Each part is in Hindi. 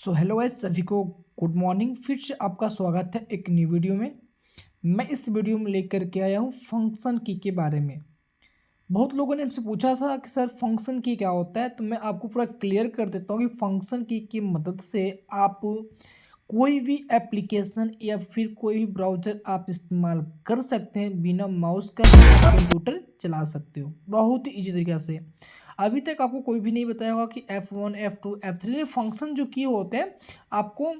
हेलो गाइस, सभी को गुड मॉर्निंग। फिर से आपका स्वागत है एक न्यू वीडियो में। मैं इस वीडियो में लेकर के आया हूँ फंक्शन की के बारे में। बहुत लोगों ने हमसे पूछा था कि सर फंक्शन की क्या होता है, तो मैं आपको पूरा क्लियर कर देता हूँ कि फंक्शन की मदद से आप कोई भी एप्लीकेशन या फिर कोई भी ब्राउज़र आप इस्तेमाल कर सकते हैं। बिना माउस का भी आप कंप्यूटर चला सकते हो बहुत ही ईजी तरीके से। अभी तक आपको कोई भी नहीं बताया होगा कि F1 F2 F3 फंक्शन जो की होते हैं आपको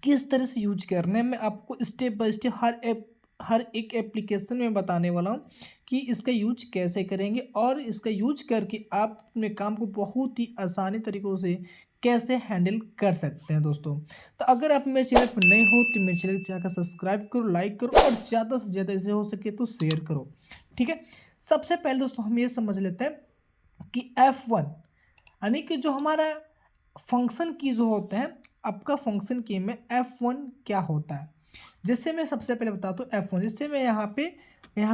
किस तरह से यूज करने हैं। मैं आपको स्टेप बाय स्टेप हर एक एप्लीकेशन में बताने वाला हूँ कि इसका यूज कैसे करेंगे और इसका यूज करके आप अपने काम को बहुत ही आसानी तरीक़ों से कैसे हैंडल कर सकते हैं दोस्तों। तो अगर आप मेरे चैनल पर नए हो तो मेरे चैनल को जाकर सब्सक्राइब करो, लाइक करो और ज़्यादा से ज़्यादा इसे हो सके तो शेयर करो। ठीक है, सबसे पहले दोस्तों हम ये समझ लेते हैं कि F1 यानी कि जो हमारा फंक्शन की जो होते हैं, आपका फंक्शन की में F1 क्या होता है। जैसे मैं सबसे पहले बताता हूँ F1। जैसे मैं यहाँ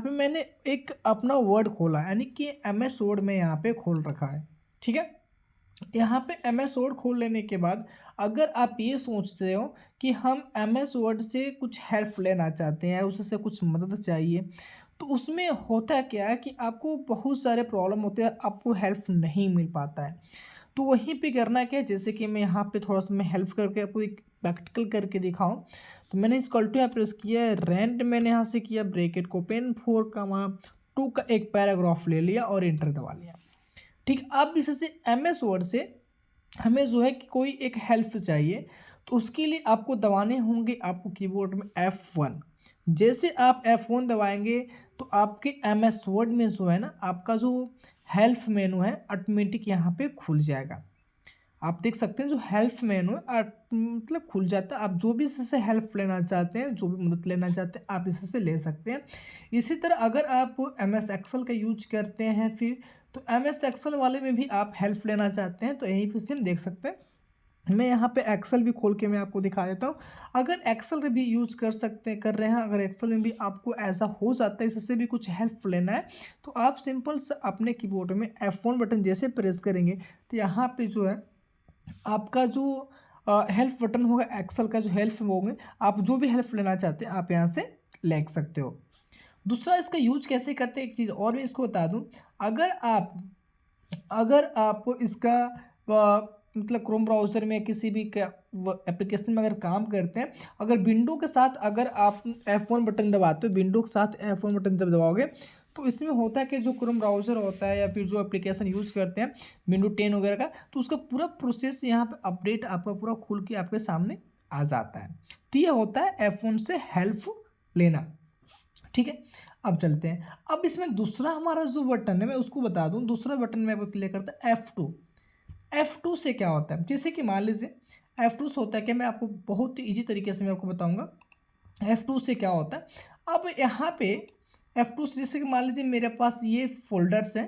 पे मैंने एक अपना वर्ड खोला यानी कि MS वर्ड में यहाँ पे खोल रखा है। ठीक है, यहाँ पे MS वर्ड खोल लेने के बाद अगर आप ये सोचते हो कि हम MS वर्ड से कुछ हेल्प लेना चाहते हैं, उससे कुछ मदद चाहिए, तो उसमें होता क्या है कि आपको बहुत सारे प्रॉब्लम होते हैं, आपको हेल्प नहीं मिल पाता है। तो वहीं पे करना क्या है, जैसे कि मैं यहाँ पे थोड़ा सा मैं हेल्प करके आपको एक प्रैक्टिकल करके दिखाऊं। तो मैंने इस कॉल टू यहाँ प्रेस किया है, रेंट मैंने यहाँ से किया, ब्रेकेट को पेन 4, 2 का एक पैराग्राफ ले लिया और इंटर दबा लिया। ठीक, अब इससे MS वर्ड से हमें जो है कि कोई एक हेल्प चाहिए, तो उसके लिए आपको दबाने होंगे आपको कीबोर्ड में F1। जैसे आप F1 दबाएंगे तो आपके MS वर्ड में जो है ना आपका जो हेल्प मेनू है ऑटोमेटिक यहाँ पे खुल जाएगा। आप देख सकते हैं जो हेल्प मेनू है मतलब खुल जाता है। आप जो भी इससे हेल्प लेना चाहते हैं, जो भी मदद लेना चाहते हैं, आप इससे ले सकते हैं। इसी तरह अगर आप MS एक्सेल का यूज करते हैं फिर तो MS एक्सेल वाले में भी आप हेल्प लेना चाहते हैं तो यहीं पे से हम देख सकते हैं। मैं यहाँ पे एक्सेल भी खोल के मैं आपको दिखा देता हूँ। अगर एक्सेल भी यूज कर रहे हैं, अगर एक्सेल में भी आपको ऐसा हो जाता है इससे भी कुछ हेल्प लेना है, तो आप सिंपल से अपने कीबोर्ड में F1 बटन जैसे प्रेस करेंगे तो यहाँ पे जो है आपका जो हेल्प बटन होगा, एक्सेल का जो हेल्प होंगे, आप जो भी हेल्प लेना चाहते हैं आप यहाँ से ले सकते हो। दूसरा इसका यूज कैसे करते हैं, एक चीज़ और मैं इसको बता दूं। अगर आप इसका मतलब क्रोम ब्राउज़र में किसी भी एप्लीकेशन में अगर काम करते हैं, अगर विंडो के साथ अगर आप F1 बटन दबाते हो, विंडो के साथ F1 बटन जब दबाओगे तो इसमें होता है कि जो क्रोम ब्राउज़र होता है या फिर जो एप्लीकेशन यूज़ करते हैं विंडो 10 वगैरह का, तो उसका पूरा प्रोसेस यहाँ पे अपडेट आपका पूरा खुल के आपके सामने आ जाता है। तो ये होता है F1 से हेल्प लेना। ठीक है, अब चलते हैं। अब इसमें दूसरा हमारा जो बटन है मैं उसको बता दूं। दूसरा बटन में क्लिक करता है F2। F2 से क्या होता है, जैसे कि मान लीजिए F2 से होता है कि मैं आपको बहुत ही ईजी तरीके से मैं आपको बताऊंगा F2 से क्या होता है। अब यहाँ पे F2 से जैसे कि मान लीजिए मेरे पास ये फोल्डर्स हैं।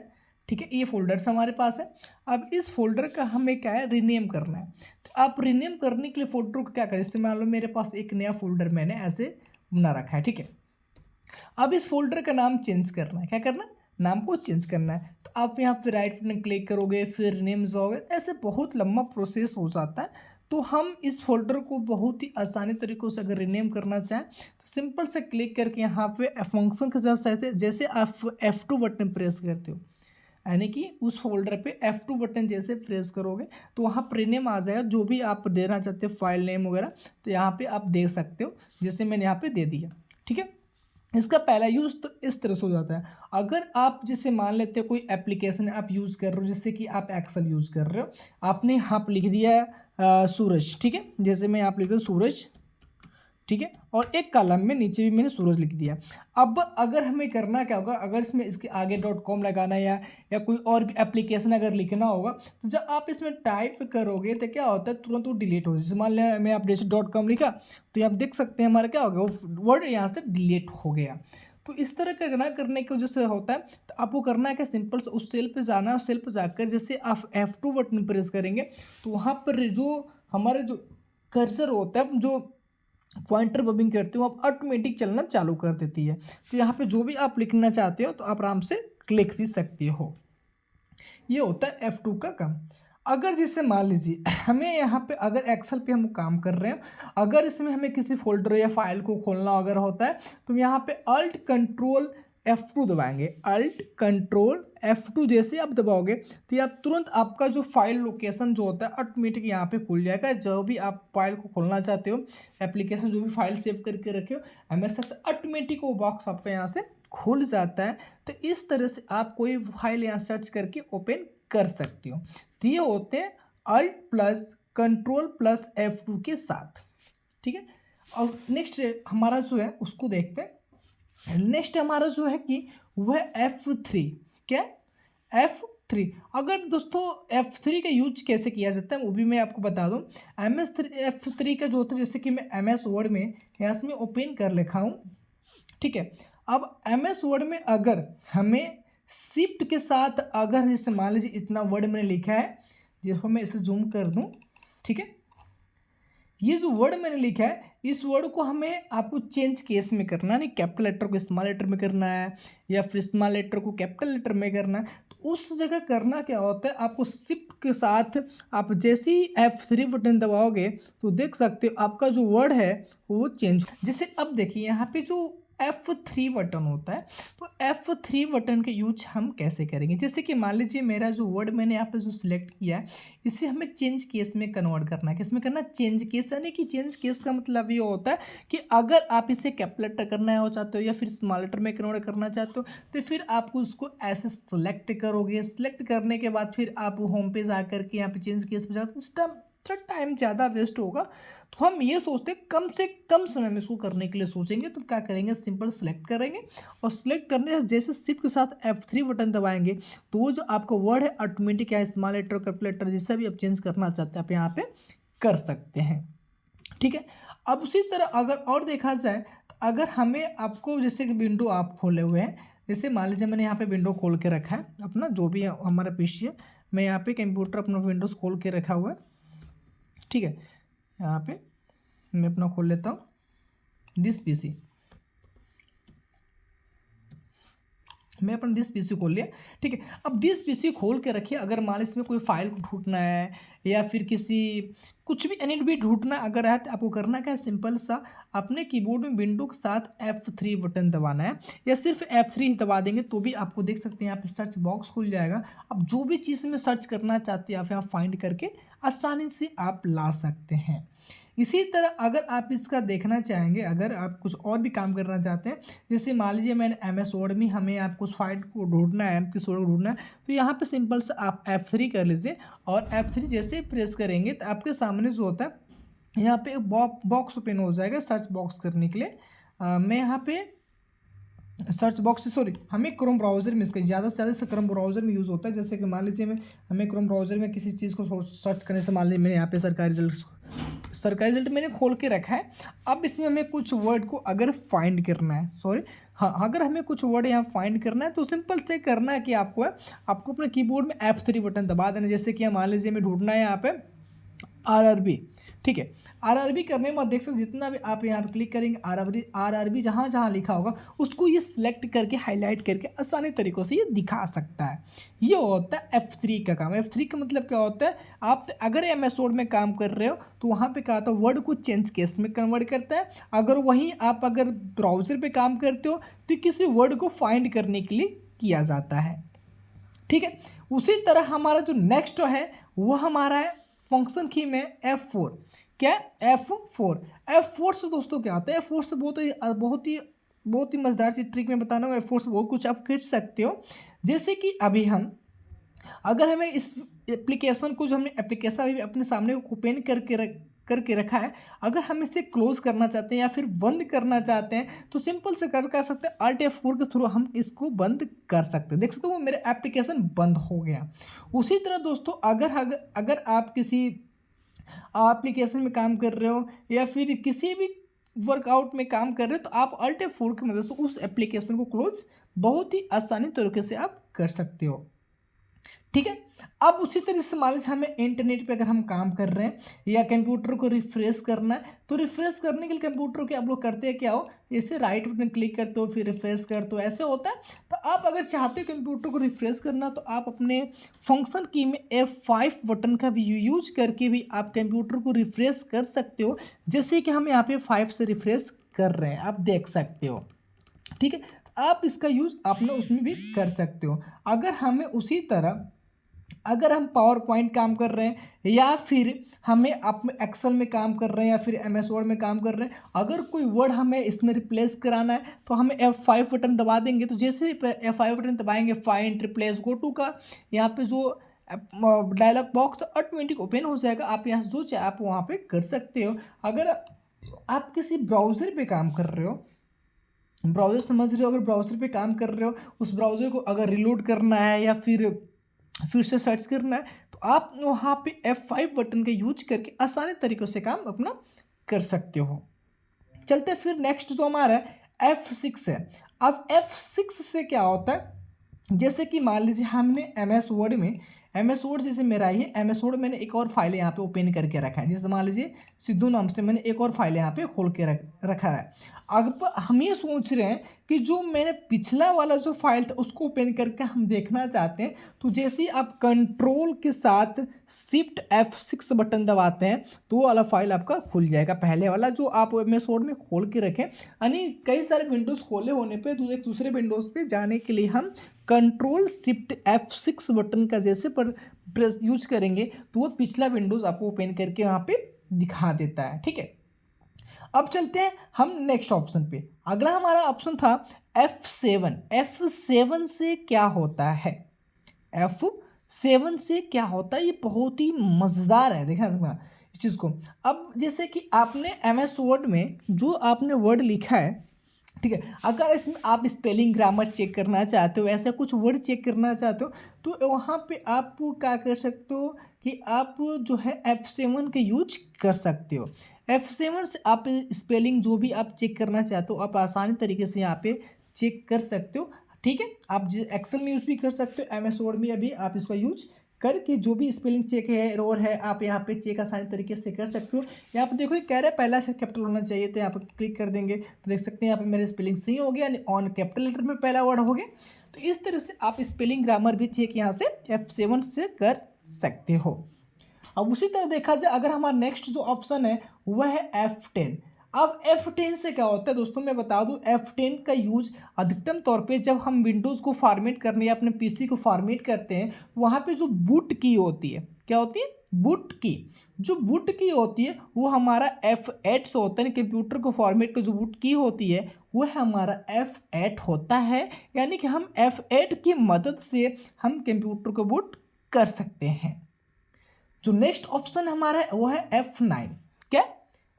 ठीक है, ये फोल्डर्स हमारे पास है। अब इस फोल्डर का हमें क्या है, रीनेम करना है। तो आप रीनेम करने के लिए फोल्डर को क्या करें, जैसे मान लो मेरे पास एक नया फोल्डर मैंने ऐसे बना रखा है। ठीक है, अब इस फोल्डर का नाम चेंज करना है। क्या करना है, नाम को चेंज करना है। तो आप यहाँ पे राइट बटन क्लिक करोगे, फिर नेम जाओगे, ऐसे बहुत लंबा प्रोसेस हो जाता है। तो हम इस फोल्डर को बहुत ही आसानी तरीक़ों से अगर रीनेम करना चाहें तो सिंपल से क्लिक करके यहाँ पे फंक्शन के साथ जैसे आप F2 बटन प्रेस करते हो, यानी कि उस फोल्डर पे F2 बटन जैसे प्रेस करोगे तो वहाँ पर रीनेम आ जाएगा, जो भी आप देना चाहते हो फाइल नेम वगैरह, तो यहाँ पे आप दे सकते हो जैसे मैंने यहाँ पे दे दिया। ठीक है, इसका पहला यूज़ तो इस तरह से हो जाता है। अगर आप जैसे मान लेते हो कोई एप्लीकेशन आप यूज़ कर रहे हो, जैसे कि आप एक्सेल यूज़ कर रहे हो, आपने यहाँ पर लिख दिया सूरज। ठीक है, जैसे मैं यहाँ पर लिख दूँ सूरज। ठीक है, और एक कॉलम में नीचे भी मैंने सूरज लिख दिया। अब अगर हमें करना क्या होगा, अगर इसमें इसके आगे .com लगाना है या कोई और भी एप्लीकेशन अगर लिखना होगा, तो जब आप इसमें टाइप करोगे तो क्या होता है, तुरंत वो डिलीट हो। जैसे मान लिया मैं आप जैसे .com लिखा तो आप देख सकते हैं हमारा क्या हो गया, वो वर्ड यहाँ से डिलीट हो गया। तो इस तरह का ना करने की वजह से होता है। तो आपको करना है कि सिंपल से उस सेल पे जाना है, उस सेल पे जाकर जैसे आप F2 बटन प्रेस करेंगे तो वहाँ पर जो हमारे जो कर्सर होता है, जो पॉइंटर बबिंग करते हो, आप ऑटोमेटिक चलना चालू कर देती है। तो यहाँ पे जो भी आप लिखना चाहते हो तो आप आराम से लिख भी सकते हो। ये होता है F2 का काम। अगर जैसे मान लीजिए हमें यहाँ पे अगर एक्सेल पे हम काम कर रहे हैं, अगर इसमें हमें किसी फोल्डर या फाइल को खोलना अगर होता है तो यहाँ पे अल्ट कंट्रोल F2 दबाएंगे। अल्ट कंट्रोल F2 जैसे आप दबाओगे तो आप तुरंत आपका जो फाइल लोकेशन जो होता है ऑटोमेटिक यहाँ पे खुल जाएगा। जो भी आप फाइल को खोलना चाहते हो, एप्लीकेशन जो भी फाइल सेव करके रखे हो MS Excel, ऑटोमेटिक वो बॉक्स आपका यहाँ से खुल जाता है। तो इस तरह से आप कोई फाइल यहाँ सर्च करके ओपन कर सकते हो। तो ये होते हैं alt plus control plus F2 के साथ, ठीक है। और नेक्स्ट हमारा जो है उसको देखते हैं। नेक्स्ट हमारा जो है कि वह F3, क्या F3। अगर दोस्तों F3 का यूज कैसे किया जाता है वो भी मैं आपको बता दूं। F3 का जो होता है, जैसे कि मैं MS वर्ड में यहाँ से मैं ओपन कर लिखा हूँ, ठीक है। अब MS वर्ड में अगर हमें शिफ्ट के साथ अगर जैसे मान लीजिए इतना वर्ड मैंने लिखा है, जिसको मैं इसे जूम कर दूं, ठीक है। ये जो वर्ड मैंने लिखा है इस वर्ड को हमें आपको चेंज केस में करना है, नहीं कैपिटल लेटर को स्मॉल लेटर में करना है या फिर स्मॉल लेटर को कैपिटल लेटर में करना है। तो उस जगह करना क्या होता है, आपको शिफ्ट के साथ आप जैसे ही F3 बटन दबाओगे तो देख सकते हो आपका जो वर्ड है वो चेंज। जैसे अब देखिए यहाँ पे जो F3 बटन होता है, तो F3 बटन का यूज हम कैसे करेंगे। जैसे कि मान लीजिए मेरा जो वर्ड मैंने यहाँ पे जो सिलेक्ट किया है इसे हमें चेंज केस में कन्वर्ट करना है। किस में करना है, चेंज केस। यानी कि चेंज केस का मतलब ये होता है कि अगर आप इसे कैपिटल लेटर करना हो चाहते हो या फिर स्मॉल लेटर में कन्वर्ट करना चाहते हो तो फिर आपको उसको ऐसे सेलेक्ट करोगे। सेलेक्ट करने के बाद फिर आप होम पेज आकर के यहाँ पे चेंज केस पे जाते हो, थोड़ा टाइम ज़्यादा वेस्ट होगा। तो हम ये सोचते हैं कम से कम समय में इसको करने के लिए सोचेंगे तो क्या करेंगे, सिंपल सेलेक्ट करेंगे और सिलेक्ट करने से जैसे शिफ्ट के साथ F3 बटन दबाएंगे तो वो जो आपका वर्ड है ऑटोमेटिक या स्मॉल लेटर कैपिटल लेटर जैसा भी आप चेंज करना चाहते हैं आप यहाँ पे कर सकते हैं, ठीक है। अब उसी तरह अगर और देखा जाए तो अगर हमें आपको जैसे कि विंडो आप खोले हुए हैं, जैसे मान लीजिए मैंने यहाँ पे विंडो खोल के रखा है अपना जो भी हमारा पीसी है, मैं यहाँ पे कंप्यूटर अपना विंडोज़ खोल के रखा हुआ है, ठीक है। यहाँ पे मैं अपना खोल लेता हूँ दिस पीसी, मैं अपन दिस पीसी खोल लिया, ठीक है। अब दिस पीसी खोल के रखिए, अगर मान लीजिए इसमें कोई फाइल को ढूंढना है या फिर किसी कुछ भी एनी भी ढूंढना अगर है तो आपको करना क्या है, सिंपल सा अपने कीबोर्ड में विंडो के साथ F3 बटन दबाना है या सिर्फ F3 दबा देंगे तो भी आपको देख सकते हैं यहाँ पे सर्च बॉक्स खुल जाएगा। अब जो भी चीज़ में सर्च करना चाहते हैं आप यहाँ फाइंड करके आसानी से आप ला सकते हैं। इसी तरह अगर आप इसका देखना चाहेंगे, अगर आप कुछ और भी काम करना चाहते हैं, जैसे मान लीजिए मैंने MS वर्ड में हमें आपको उस फाइल को ढूंढना है, किस वर्ड को ढूंढना है, तो यहाँ पे सिंपल से आप F3 कर लीजिए और F3 जैसे ही प्रेस करेंगे तो आपके सामने जो होता है यहाँ पे बॉक्स ओपन हो जाएगा सर्च बॉक्स करने के लिए। मैं यहाँ पे सर्च बॉक्स सॉरी हमें क्रोम ब्राउज़र में इसका ज़्यादा से ज़्यादा से क्रोम ब्राउज़र में यूज़ होता है। जैसे कि मान लीजिए हमें क्रोम ब्राउज़र में किसी चीज़ को सर्च करने से मान लीजिए मैंने यहाँ पे सरकारी रिजल्ट मैंने खोल के रखा है। अब इसमें हमें कुछ वर्ड को अगर फाइंड करना है, सॉरी हाँ, अगर हमें कुछ वर्ड यहाँ फाइंड करना है तो सिंपल से करना है कि आपको अपने कीबोर्ड में F3 बटन दबा देना। जैसे कि मान लीजिए हमें ढूंढना है यहाँ पे RRB, ठीक है। RRB करने के बाद देख सकते जितना भी आप यहाँ पे क्लिक करेंगे RRB जहाँ जहाँ लिखा होगा उसको ये सिलेक्ट करके हाईलाइट करके आसानी तरीक़ों से ये दिखा सकता है। ये होता है F3 का काम। F3 का मतलब क्या होता है, आप अगर MS वर्ड में काम कर रहे हो तो वहाँ पे क्या होता है वर्ड को चेंज केस में कन्वर्ट करता है। अगर वहीं आप अगर ब्राउज़र पर काम करते हो तो किसी वर्ड को फाइंड करने के लिए किया जाता है, ठीक है। उसी तरह हमारा जो नेक्स्ट है वो हमारा है फंक्शन की में F4, क्या F4 से दोस्तों क्या आता है, F4 से बहुत ही मज़ेदार चीज ट्रिक में बताना हूँ। F4 से बहुत कुछ आप कर सकते हो। जैसे कि अभी हम अगर हमें इस एप्लीकेशन को जो हमने एप्लीकेशन अभी अपने सामने ओपन करके रखा है, अगर हम इसे क्लोज करना चाहते हैं या फिर बंद करना चाहते हैं तो सिंपल से कर सकते हैं Alt F4 के थ्रू हम इसको बंद कर सकते हैं। देख सकते हो वो मेरा एप्लीकेशन बंद हो गया। उसी तरह दोस्तों अगर आप किसी एप्लीकेशन में काम कर रहे हो या फिर किसी भी वर्कआउट में काम कर रहे हो तो आप Alt F4 की मदद से उस एप्लीकेशन को क्लोज बहुत ही आसानी तरीके से आप कर सकते हो, ठीक है। अब उसी तरह से मान लीजिए हमें इंटरनेट पे अगर हम काम कर रहे हैं या कंप्यूटर को रिफ्रेश करना है, तो रिफ्रेश करने के लिए कंप्यूटर के आप लोग करते हैं क्या हो, इसे राइट बटन क्लिक करते हो फिर रिफ्रेश करते हो, ऐसे होता है। तो आप अगर चाहते हो कंप्यूटर को रिफ्रेश करना तो आप अपने फंक्शन की में F5 बटन का भी यूज करके भी आप कंप्यूटर को रिफ्रेश कर सकते हो, जैसे कि हम यहाँ पे 5 से रिफ्रेश कर रहे हैं, आप देख सकते हो। ठीक है, आप इसका यूज अपने उसमें भी कर सकते हो। अगर हमें उसी तरह अगर हम पावर पॉइंट काम कर रहे हैं या फिर हमें आप एक्सेल में काम कर रहे हैं या फिर MS वर्ड में काम कर रहे हैं, अगर कोई वर्ड हमें इसमें रिप्लेस कराना है तो हमें F5 बटन दबा देंगे। तो जैसे ही F5 बटन दबाएंगे, फाइंड रिप्लेस गो टू का यहाँ पे जो डायलॉग बॉक्स ऑटोमेटिक ओपन हो जाएगा। आप यहाँ से जो चाहे आप वहाँ पे कर सकते हो। अगर आप किसी ब्राउज़र पे काम कर रहे हो, ब्राउज़र समझ रहे हो, अगर ब्राउज़र पे काम कर रहे हो, उस ब्राउज़र को अगर रिलोड करना है या फिर से सर्च करना है, तो आप वहाँ पे F5 बटन का यूज करके आसानी तरीक़ों से काम अपना कर सकते हो। चलते फिर नेक्स्ट जो हमारा है F6 है। अब F6 से क्या होता है, जैसे कि मान लीजिए हमने MS वर्ड जैसे मेरा ये MS वर्ड मैंने एक और फाइल यहाँ पे ओपन करके रखा है, जैसे मान लीजिए सिद्धू नाम से मैंने एक और फाइल यहाँ पे खोल के रखा है। अब हम ये सोच रहे हैं कि जो मैंने पिछला वाला जो फाइल था उसको ओपन करके हम देखना चाहते हैं, तो जैसे ही आप कंट्रोल के साथ शिफ्ट F6 बटन दबाते हैं तो वो वाला फाइल आपका खुल जाएगा, पहले वाला जो आप MS वर्ड में खोल के रखें। यानी कई सारे विंडोज़ खोले होने पे एक दूसरे विंडोज़ पे जाने के लिए हम कंट्रोल शिफ्ट F6 बटन का जैसे पर प्रेस यूज करेंगे तो वो पिछला विंडोज़ आपको ओपन करके वहाँ पे दिखा देता है। ठीक है, अब चलते हैं हम नेक्स्ट ऑप्शन पे। अगला हमारा ऑप्शन था F7। F7 से क्या होता है, F7 से क्या होता है, ये बहुत ही मज़ेदार है, देखना इस चीज़ को। अब जैसे कि आपने MS वर्ड में जो आपने वर्ड लिखा है, ठीक है, अगर इसमें आप स्पेलिंग ग्रामर चेक करना चाहते हो, ऐसा कुछ वर्ड चेक करना चाहते हो, तो वहाँ पे आप क्या कर सकते हो कि आप जो है F7 का यूज कर सकते हो। F7 से आप स्पेलिंग जो भी आप चेक करना चाहते हो आप आसानी तरीके से यहाँ पे चेक कर सकते हो। ठीक है, आप एक्सेल में यूज़ भी कर सकते हो, MS वर्ड में अभी आप इसका यूज करके जो भी स्पेलिंग चेक है, एरर है, आप यहाँ पे चेक आसानी तरीके से कर सकते हो। यहाँ पे देखो ये कह रहा है पहला अक्षर कैपिटल होना चाहिए, तो यहाँ पर क्लिक कर देंगे तो देख सकते हैं यहाँ पे मेरे स्पेलिंग सही हो गया, यानी ऑन कैपिटल लेटर में पहला वर्ड हो गया। तो इस तरह से आप स्पेलिंग ग्रामर भी चेक यहाँ से F7 से कर सकते हो। अब उसी तरह देखा जाए अगर हमारा नेक्स्ट जो ऑप्शन है वह है F10। अब F10 से क्या होता है दोस्तों, मैं बता दूं, F10 का यूज अधिकतम तौर पे जब हम विंडोज़ को फॉर्मेट करने या अपने PC को फॉर्मेट करते हैं, वहाँ पे जो बूट की होती है, क्या होती है, बूट की, जो बूट की होती है वो हमारा F8 से होता है। कंप्यूटर को फॉर्मेट का जो बूट की होती है वह हमारा F8 होता है, यानी कि हम F8 की मदद से हम कंप्यूटर को बूट कर सकते हैं। जो नेक्स्ट ऑप्शन हमारा है वो है F9। क्या,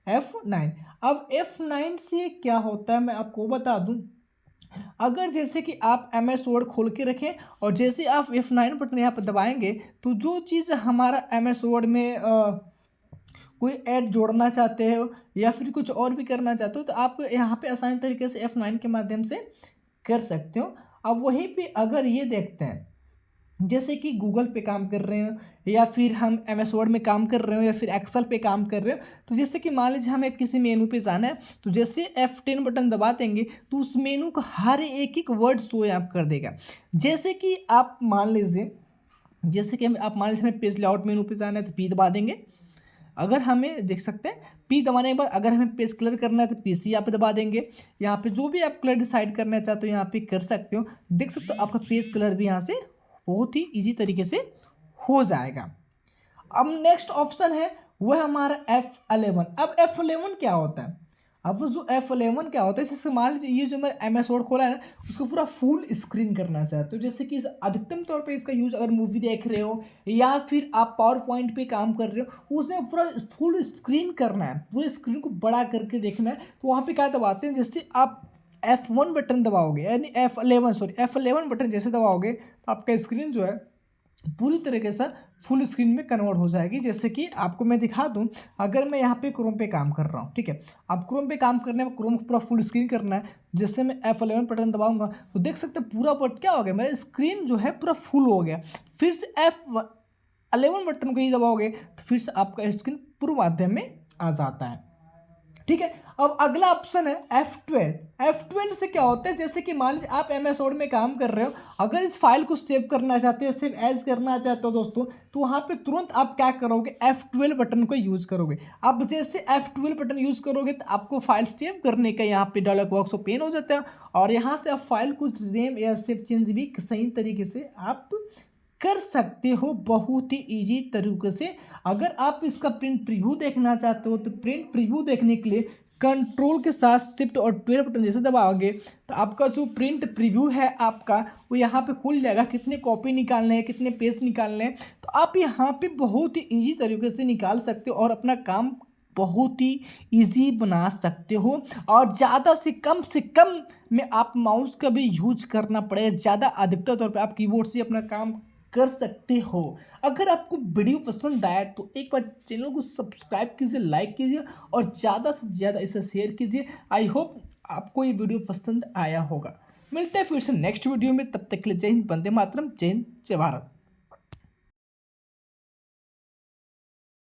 F9। अब F9 से क्या होता है मैं आपको बता दूं, अगर जैसे कि आप MS वर्ड खोल के रखें और जैसे आप F9 बटन यहाँ पर दबाएंगे तो जो चीज़ हमारा MS वर्ड में कोई ऐड जोड़ना चाहते हो या फिर कुछ और भी करना चाहते हो तो आप यहाँ पे आसानी तरीके से F9 के माध्यम से कर सकते हो। अब वहीं पे अगर ये देखते हैं जैसे कि गूगल पे काम कर रहे हो या फिर हम MS वर्ड में काम कर रहे हो या फिर एक्सेल पे काम कर रहे हो, तो जैसे कि मान लीजिए हमें किसी मेनू पे जाना है तो जैसे F10 बटन दबा देंगे तो उस मेनू का हर एक वर्ड शो आप कर देगा। जैसे कि आप मान लीजिए हमें पेज लेआउट मेनू पे जाना है तो P दबा देंगे। अगर हमें देख सकते हैं P दबाने के बाद अगर हमें पेज कलर करना है तो PC यहाँ पे दबा देंगे। यहाँ पे जो भी आप कलर डिसाइड करना चाहते हो यहाँ पे कर सकते हो। देख सकते हो आपका पेज कलर भी यहाँ से बहुत ही इजी तरीके से हो जाएगा। अब नेक्स्ट ऑप्शन है वह हमारा F11। अब F11 क्या होता है, अब जो F11 क्या होता है, जैसे मान लीजिए ये जो मैं MS वर्ड खोला है ना उसको पूरा फुल स्क्रीन करना चाहते हो, जैसे कि अधिकतम तौर पे इसका यूज अगर मूवी देख रहे हो या फिर आप पावर पॉइंट पे काम कर रहे हो उसमें पूरा फुल स्क्रीन करना है, पूरे स्क्रीन को बड़ा करके देखना है, तो वहाँ पे क्या दबाते हैं, जैसे आप F1 बटन दबाओगे यानी F11 बटन जैसे दबाओगे तो आपका स्क्रीन जो है पूरी तरीके से फुल स्क्रीन में कन्वर्ट हो जाएगी। जैसे कि आपको मैं दिखा दूं, अगर मैं यहाँ पे क्रोम पे काम कर रहा हूँ, ठीक है, अब क्रोम पे काम करने में क्रोम पूरा फुल स्क्रीन करना है। जैसे मैं F11 बटन दबाऊंगा तो देख सकते हैं पूरा बट क्या हो गया, मेरा स्क्रीन जो है पूरा फुल हो गया। फिर से F11 बटन को ही दबाओगे तो फिर से आपका स्क्रीन पूर्व माध्यम में आ जाता है, ठीक है। अब अगला ऑप्शन है F12। F12 से क्या होता है, जैसे कि मान लीजिए आप MS वर्ड में काम कर रहे हो, अगर इस फाइल को सेव करना चाहते हो, सेव एज करना चाहते हो दोस्तों, तो वहाँ पे तुरंत आप क्या करोगे, F12 बटन को यूज करोगे। अब जैसे F12 बटन यूज करोगे तो आपको फाइल सेव करने का यहाँ पे डायलॉग बॉक्स ओपन हो जाता है, और यहाँ से आप फाइल को नेम या सेव चेंज भी सही तरीके से आप कर सकते हो, बहुत ही इजी तरीके से। अगर आप इसका प्रिंट प्रीव्यू देखना चाहते हो तो प्रिंट प्रीव्यू देखने के लिए कंट्रोल के साथ शिफ्ट और 12 बटन जैसे दबाओगे तो आपका जो प्रिंट प्रीव्यू है आपका वो यहाँ पे खुल जाएगा। कितने कॉपी निकालने हैं, कितने पेज निकालने हैं, तो आप यहाँ पे बहुत ही इजी तरीके से निकाल सकते हो और अपना काम बहुत ही इजी बना सकते हो। और ज़्यादा से कम में आप माउस का भी यूज करना पड़ेगा, ज़्यादा अधिकतर तौर पे आप कीबोर्ड से अपना काम कर सकते हो। अगर आपको वीडियो पसंद आया तो एक बार चैनल को सब्सक्राइब कीजिए, लाइक कीजिए और ज़्यादा से ज़्यादा इसे शेयर कीजिए। आई होप आपको ये वीडियो पसंद आया होगा। मिलते हैं फिर से नेक्स्ट वीडियो में, तब तक के लिए जय हिंद, वंदे मातरम, जय हिंद, जय भारत।